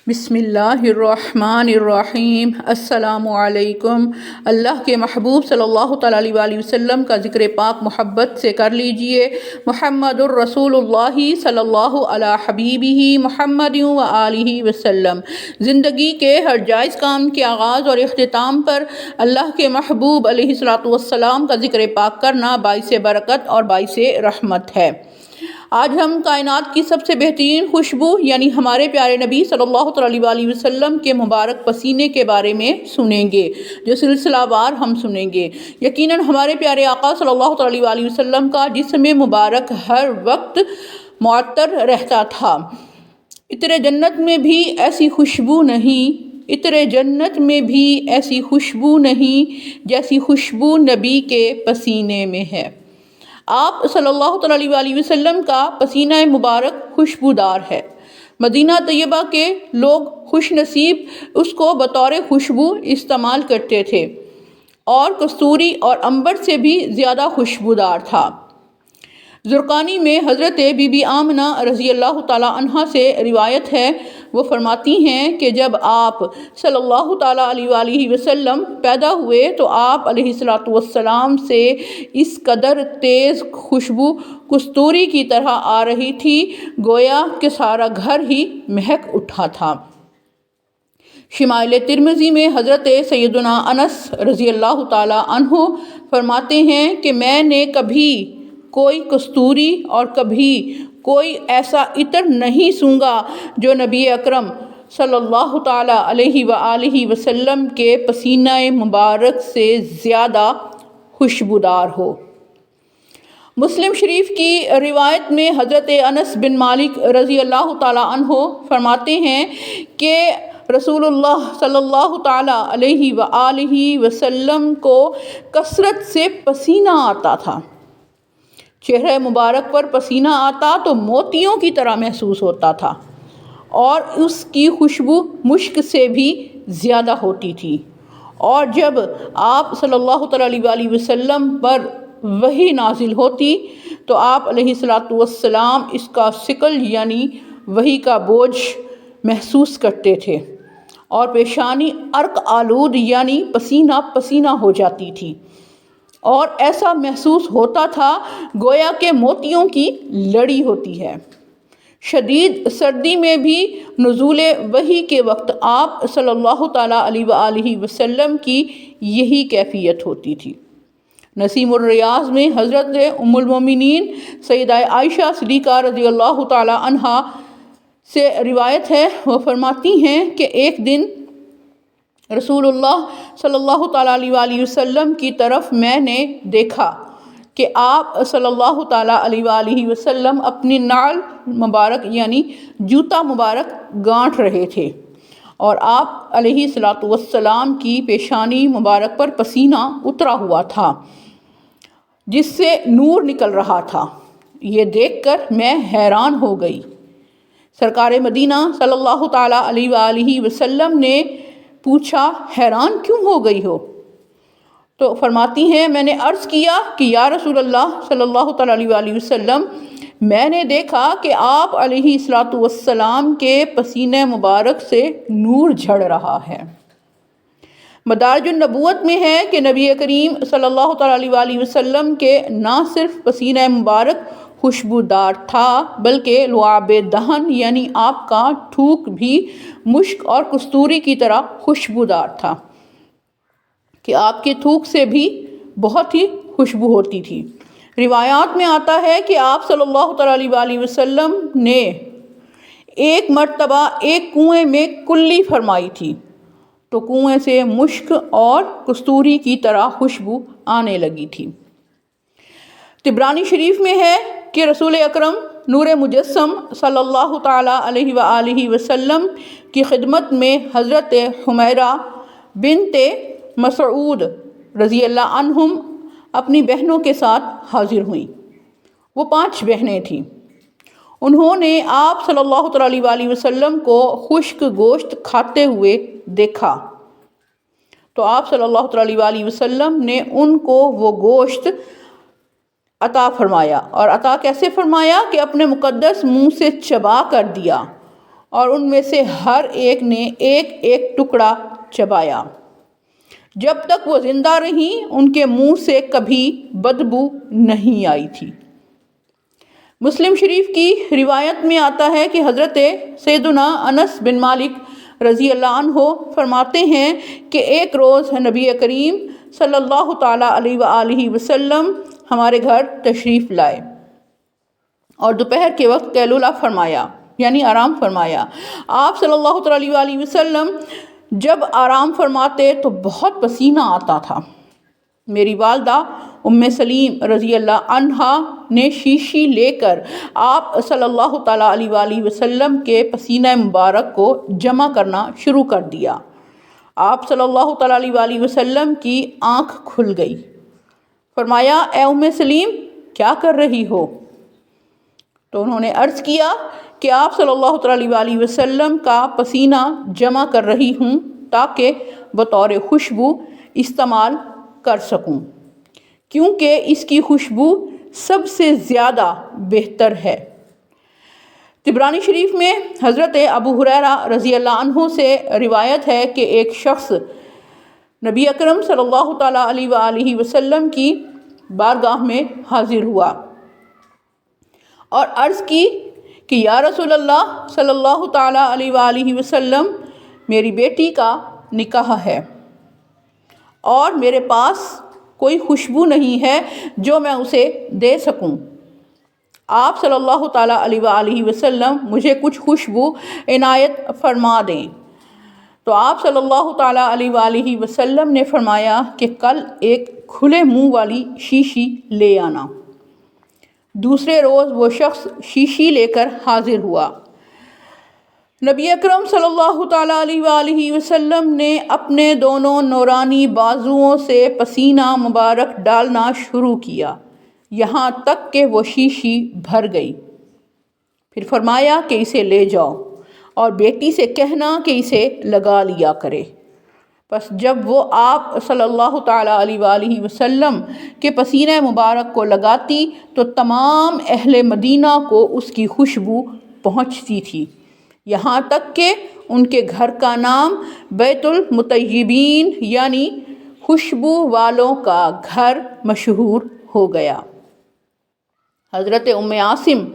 بسم اللہ الرحمن الرحیم۔ السلام علیکم۔ اللہ کے محبوب صلی اللہ تعالیٰ علیہ وآلہ وسلم کا ذکر پاک محبت سے کر لیجئے۔ محمد الرسول اللہ صلی اللہ علی حبیبہ محمد و آلہ وسلم۔ زندگی کے ہر جائز کام کے آغاز اور اختتام پر اللہ کے محبوب علیہ السلام کا ذکر پاک کرنا باعث برکت اور باعث رحمت ہے۔ آج ہم کائنات کی سب سے بہترین خوشبو یعنی ہمارے پیارے نبی صلی اللہ علیہ وآلہ وسلم کے مبارک پسینے کے بارے میں سنیں گے، جو سلسلہ وار ہم سنیں گے۔ یقیناً ہمارے پیارے آقا صلی اللہ علیہ وآلہ وسلم کا جسم مبارک ہر وقت معطر رہتا تھا۔ عطر جنت میں بھی ایسی خوشبو نہیں جیسی خوشبو نبی کے پسینے میں ہے۔ آپ صلی اللہ علیہ وآلہ وسلم کا پسینہ مبارک خوشبودار ہے۔ مدینہ طیبہ کے لوگ خوش نصیب اس کو بطور خوشبو استعمال کرتے تھے اور کستوری اور عنبر سے بھی زیادہ خوشبودار تھا۔ زرقانی میں حضرت بی بی آمنہ رضی اللہ تعالیٰ عنہا سے روایت ہے، وہ فرماتی ہیں کہ جب آپ صلی اللہ تعالیٰ علیہ وآلہ وسلم پیدا ہوئے تو آپ علیہ السلام سے اس قدر تیز خوشبو کستوری کی طرح آ رہی تھی گویا کہ سارا گھر ہی مہک اٹھا تھا۔ شمائل ترمذی میں حضرت سیدنا انس رضی اللہ تعالیٰ عنہ فرماتے ہیں کہ میں نے کبھی کوئی کستوری اور کبھی کوئی ایسا عطر نہیں سونگھا جو نبی اکرم صلی اللہ تعالیٰ علیہ وآلہ وسلم کے پسینہ مبارک سے زیادہ خوشبودار ہو۔ مسلم شریف کی روایت میں حضرت انس بن مالک رضی اللہ تعالیٰ عنہ فرماتے ہیں کہ رسول اللہ صلی اللہ تعالیٰ علیہ وآلہ وسلم کو کثرت سے پسینہ آتا تھا۔ چہرہ مبارک پر پسینہ آتا تو موتیوں کی طرح محسوس ہوتا تھا اور اس کی خوشبو مشک سے بھی زیادہ ہوتی تھی، اور جب آپ صلی اللہ تعالیٰ علیہ وآلہ وسلم پر وحی نازل ہوتی تو آپ علیہ السلام اس کا ثقل یعنی وحی کا بوجھ محسوس کرتے تھے اور پیشانی عرق آلود یعنی پسینہ پسینہ ہو جاتی تھی، اور ایسا محسوس ہوتا تھا گویا کہ موتیوں کی لڑی ہوتی ہے۔ شدید سردی میں بھی نزول وحی کے وقت آپ صلی اللہ تعالیٰ علیہ وآلہ وسلم کی یہی کیفیت ہوتی تھی۔ نسیم الریاض میں حضرت ام المومنین سیدہ عائشہ صدیقہ رضی اللہ تعالیٰ عنہا سے روایت ہے، وہ فرماتی ہیں کہ ایک دن رسول اللہ صلی اللہ تعالیٰ علیہ وآلہ وسلم کی طرف میں نے دیکھا کہ آپ صلی اللہ تعالیٰ علیہ وآلہ وسلم اپنی نعل مبارک یعنی جوتا مبارک گانٹھ رہے تھے، اور آپ علیہ السلام کی پیشانی مبارک پر پسینہ اترا ہوا تھا جس سے نور نکل رہا تھا۔ یہ دیکھ کر میں حیران ہو گئی۔ سرکار مدینہ صلی اللہ تعالیٰ علیہ وآلہ وسلم نے پوچھا، حیران کیوں ہو گئی ہو؟ تو فرماتی ہیں میں نے عرض کیا کہ یا رسول اللہ صلی اللہ تعالیٰ علیہ وآلہ وسلم، میں نے دیکھا کہ آپ علیہ السلام کے پسینہ مبارک سے نور جھڑ رہا ہے۔ مدارج النبوت میں ہے کہ نبی کریم صلی اللہ تعالیٰ علیہ وآلہ وسلم کے نہ صرف پسینہ مبارک خوشبودار تھا بلکہ لعاب دہن یعنی آپ کا تھوک بھی مشک اور کستوری کی طرح خوشبودار تھا، کہ آپ کے تھوک سے بھی بہت ہی خوشبو ہوتی تھی۔ روایات میں آتا ہے کہ آپ صلی اللہ تعالیٰ علیہ وآلہ وسلم نے ایک مرتبہ ایک کنویں میں کلی فرمائی تھی تو کنویں سے مشک اور کستوری کی طرح خوشبو آنے لگی تھی۔ طبرانی شریف میں ہے کہ رسول اکرم نور مجسم صلی اللہ تعالیٰ علیہ وآلہ وسلم کی خدمت میں حضرت حمیرہ بنت مسعود رضی اللہ عنہم اپنی بہنوں کے ساتھ حاضر ہوئیں۔ وہ 5 بہنیں تھیں۔ انہوں نے آپ صلی اللہ تعالیٰ علیہ وآلہ وسلم کو خشک گوشت کھاتے ہوئے دیکھا تو آپ صلی اللہ تعالیٰ علیہ وآلہ وسلم نے ان کو وہ گوشت عطا فرمایا، اور عطا کیسے فرمایا کہ اپنے مقدس منہ سے چبا کر دیا، اور ان میں سے ہر ایک نے ایک ایک ٹکڑا چبایا۔ جب تک وہ زندہ رہیں ان کے منہ سے کبھی بدبو نہیں آئی تھی۔ مسلم شریف کی روایت میں آتا ہے کہ حضرت سیدنا انس بن مالک رضی اللہ عنہ فرماتے ہیں کہ ایک روز نبی کریم صلی اللہ تعالیٰ علیہ وآلہ وسلم ہمارے گھر تشریف لائے اور دوپہر کے وقت قیلولہ فرمایا، یعنی آرام فرمایا۔ آپ صلی اللہ تعالیٰ علیہ وآلہ وسلم جب آرام فرماتے تو بہت پسینہ آتا تھا۔ میری والدہ ام سلیم رضی اللہ عنہا نے شیشی لے کر آپ صلی اللہ تعالیٰ علیہ وآلہ وسلم کے پسینہ مبارک کو جمع کرنا شروع کر دیا۔ آپ صلی اللہ تعالیٰ علیہ وآلہ وسلم کی آنکھ کھل گئی۔ فرمایا، اے ام سلیم کیا کر رہی ہو؟ تو انہوں نے عرض کیا کہ آپ صلی اللہ تعالیٰ علیہ وآلہ وسلم کا پسینہ جمع کر رہی ہوں تاکہ بطور خوشبو استعمال کر سکوں، کیونکہ اس کی خوشبو سب سے زیادہ بہتر ہے۔ طبرانی شریف میں حضرت ابو ہریرہ رضی اللہ عنہ سے روایت ہے کہ ایک شخص نبی اکرم صلی اللہ تعالیٰ علیہ وآلہ وسلم کی بارگاہ میں حاضر ہوا اور عرض کی کہ یا رسول اللہ صلی اللہ تعالیٰ علیہ وآلہ وسلم، میری بیٹی کا نکاح ہے اور میرے پاس کوئی خوشبو نہیں ہے جو میں اسے دے سکوں۔ آپ صلی اللہ تعالیٰ علیہ وآلہ وسلم مجھے کچھ خوشبو عنایت فرما دیں۔ تو آپ صلی اللہ تعالیٰ علیہ وآلہ وسلم نے فرمایا کہ کل ایک کھلے منہ والی شیشی لے آنا۔ دوسرے روز وہ شخص شیشی لے کر حاضر ہوا۔ نبی اکرم صلی اللہ تعالیٰ علیہ وآلہ وسلم نے اپنے دونوں نورانی بازوؤں سے پسینہ مبارک ڈالنا شروع کیا یہاں تک کہ وہ شیشی بھر گئی۔ پھر فرمایا کہ اسے لے جاؤ اور بیٹی سے کہنا کہ اسے لگا لیا کرے۔ بس جب وہ آپ صلی اللہ تعالیٰ علیہ وآلہ وسلم کے پسینہ مبارک کو لگاتی تو تمام اہل مدینہ کو اس کی خوشبو پہنچتی تھی، یہاں تک کہ ان کے گھر کا نام بیت المطیبین یعنی خوشبو والوں کا گھر مشہور ہو گیا۔ حضرت ام عاصم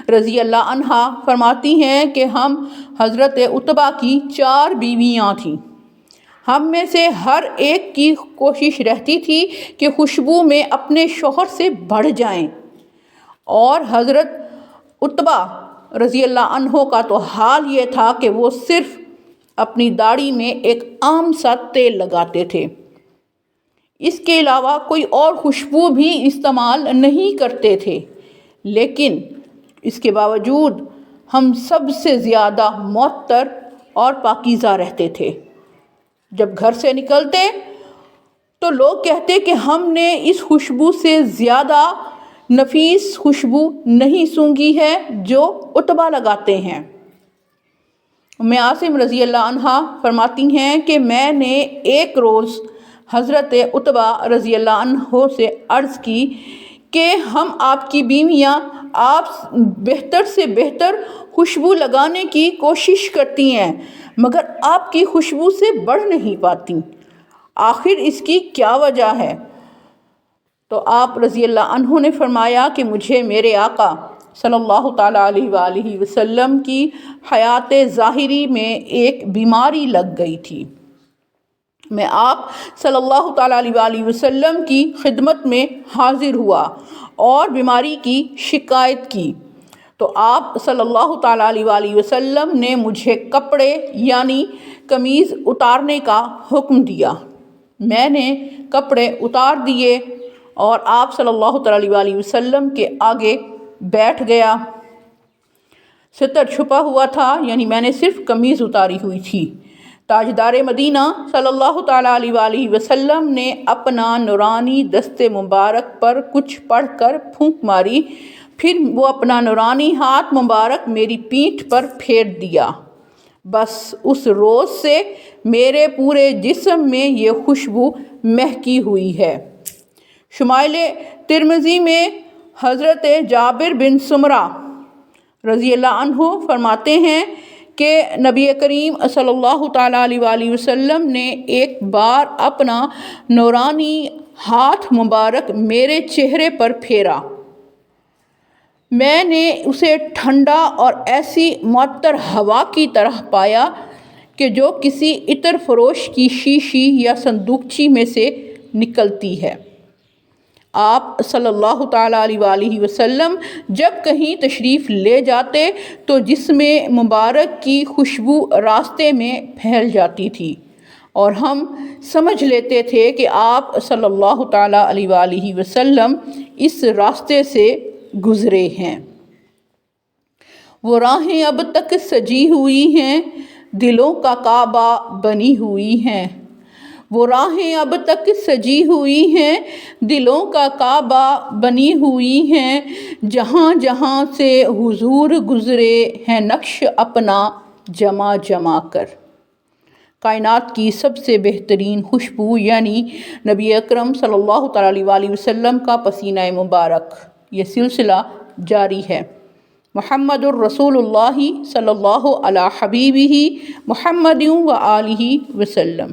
رضی اللہ عنہا فرماتی ہیں کہ ہم حضرت عتبہ کی 4 بیویاں تھیں۔ ہم میں سے ہر ایک کی کوشش رہتی تھی کہ خوشبو میں اپنے شوہر سے بڑھ جائیں، اور حضرت عتبہ رضی اللہ عنہ کا تو حال یہ تھا کہ وہ صرف اپنی داڑھی میں ایک عام سا تیل لگاتے تھے، اس کے علاوہ کوئی اور خوشبو بھی استعمال نہیں کرتے تھے، لیکن اس کے باوجود ہم سب سے زیادہ معطر اور پاکیزہ رہتے تھے۔ جب گھر سے نکلتے تو لوگ کہتے کہ ہم نے اس خوشبو سے زیادہ نفیس خوشبو نہیں سونگھی ہے جو عتبہ لگاتے ہیں۔ ام عاصم رضی اللہ عنہا فرماتی ہیں کہ میں نے ایک روز حضرت عتبہ رضی اللہ عنہ سے عرض کی کہ ہم آپ کی بیویاں آپ بہتر سے بہتر خوشبو لگانے کی کوشش کرتی ہیں مگر آپ کی خوشبو سے بڑھ نہیں پاتی، آخر اس کی کیا وجہ ہے؟ تو آپ رضی اللہ عنہ نے فرمایا کہ مجھے میرے آقا صلی اللہ تعالیٰ علیہ وآلہ وسلم کی حیات ظاہری میں ایک بیماری لگ گئی تھی۔ میں آپ صلی اللہ تعالیٰ علیہ وآلہ وسلم کی خدمت میں حاضر ہوا اور بیماری کی شکایت کی تو آپ صلی اللہ تعالیٰ علیہ وآلہ وسلم نے مجھے کپڑے یعنی قمیض اتارنے کا حکم دیا۔ میں نے کپڑے اتار دیے اور آپ صلی اللہ تعالیٰ علیہ وآلہ وسلم کے آگے بیٹھ گیا۔ ستر چھپا ہوا تھا، یعنی میں نے صرف قمیض اتاری ہوئی تھی۔ تاجدار مدینہ صلی اللہ تعالیٰ علیہ وآلہ وسلم نے اپنا نورانی دست مبارک پر کچھ پڑھ کر پھونک ماری، پھر وہ اپنا نورانی ہاتھ مبارک میری پیٹھ پر پھیر دیا۔ بس اس روز سے میرے پورے جسم میں یہ خوشبو مہکی ہوئی ہے۔ شمائل ترمذی میں حضرت جابر بن سمرہ رضی اللہ عنہ فرماتے ہیں کہ نبی کریم صلی اللہ تعالیٰ علیہ وآلہ وسلم نے ایک بار اپنا نورانی ہاتھ مبارک میرے چہرے پر پھیرا۔ میں نے اسے ٹھنڈا اور ایسی معطر ہوا کی طرح پایا کہ جو کسی عطر فروش کی شیشی یا صندوقچی میں سے نکلتی ہے۔ آپ صلی اللہ تعالیٰ علیہ وآلہ وسلم جب کہیں تشریف لے جاتے تو جسم مبارک کی خوشبو راستے میں پھیل جاتی تھی اور ہم سمجھ لیتے تھے کہ آپ صلی اللہ تعالیٰ علیہ وآلہ وسلم اس راستے سے گزرے ہیں۔ وہ راہیں اب تک سجی ہوئی ہیں، دلوں کا کعبہ بنی ہوئی ہیں۔ وہ راہیں اب تک سجی ہوئی ہیں، دلوں کا کعبہ بنی ہوئی ہیں۔ جہاں جہاں سے حضور گزرے ہیں نقش اپنا جمع جمع کر۔ کائنات کی سب سے بہترین خوشبو یعنی نبی اکرم صلی اللہ تعالیٰ علیہ وآلہ وسلم کا پسینہ مبارک، یہ سلسلہ جاری ہے۔ محمد الرسول اللہ صلی اللہ علیہ حبیبہ محمد و آلہ وسلم۔